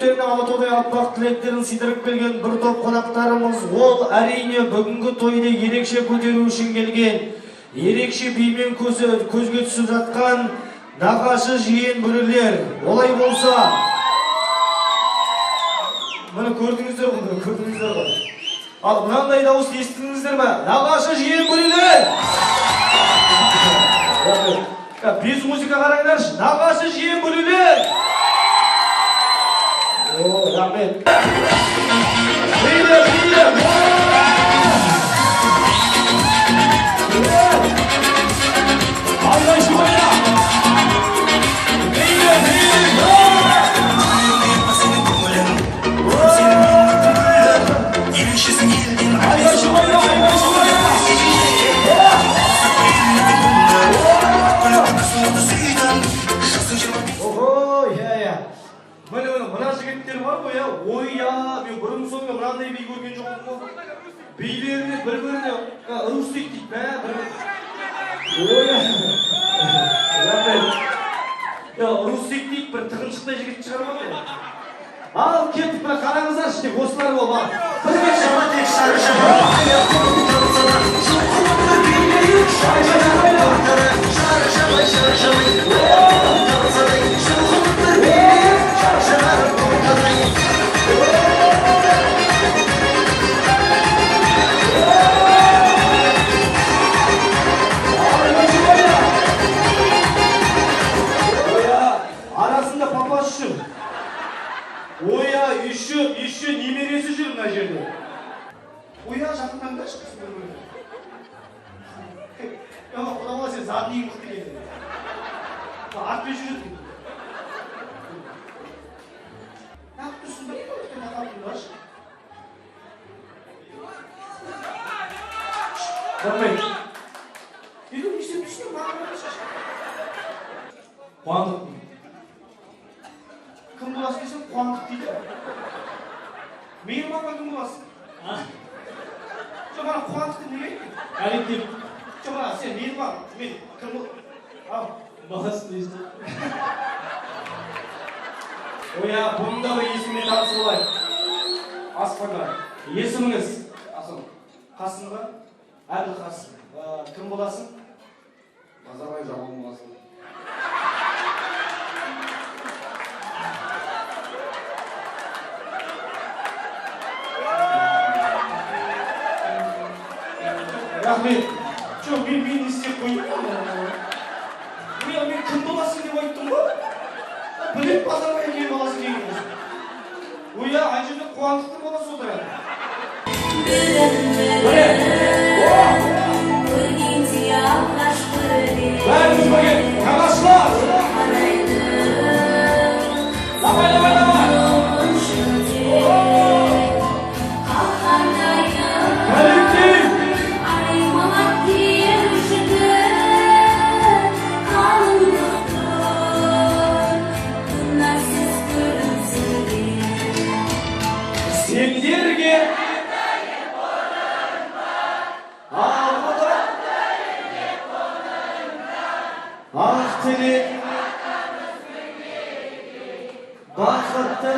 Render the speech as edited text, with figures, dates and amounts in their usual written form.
өздеріне Алатаудай аппақ тілектерін сыйдырып келген бір топ қонақтарымыз, ол әрине бүгінгі тойды ерекше көтеру үшін келген, ерекше бимен көзге түсіп жатқан нағашы жиен бүрілер. Олай болса, мұны көрдіңіздер ғой. Ал мынандай дауысты естідіңіздер ме? Нағашы жиен бүрілер! Без музыка қараңдаршы, нағашы жиен бүрілер! О, рахмет. Мына жігіттер бар ғой, ойя, мен бұрын соңғы мынандай бей көрген жоқпын ғой. Бейлеріне бір-біріне ұрыс дейді, ойя. Ұрыс дейді, бір тығыншықтай жігіт шығармады. Ал, кеттік, мына қараңыздаршы деп, осылар бол, ал. Бірге шама тек еще немересі жүр мына жерде. Ойя жақыннан да шықсын бір-біріне. Құда бола сен заднийің мықты келді. Артпен жүреді. Неғып тұрсын ба? Өткен аталдың баш. Жармай. Елу несен түсінен мағырады шашқан. Қуандық. Кім боласың десем қуандық дейді. Мейір маған кім боласың? Жоқ, маған қуандықты неге айтты? Әлеттеп. Жоқ, маған сен мейір маған. Мен кім бол? Ал, баласын дейсің. Оя, бұнда бір есіммен танысы болайық. Аспанға. Есіміңіз? Асыл. Қасым ба? Әділ Қасым. Кім боласың? Назарбай Жамал боласың. Рахмет. Жоқ, мен істеп қойдым. Мен кім боласың деп айттым ғой? Біліп Назарбай кем боласың деген болсын. Ойя, ай жерде қуандықтың боласы отырады. Бәріміз бірге, нағашылар! Давай! Сендерге ақ тілек бақытты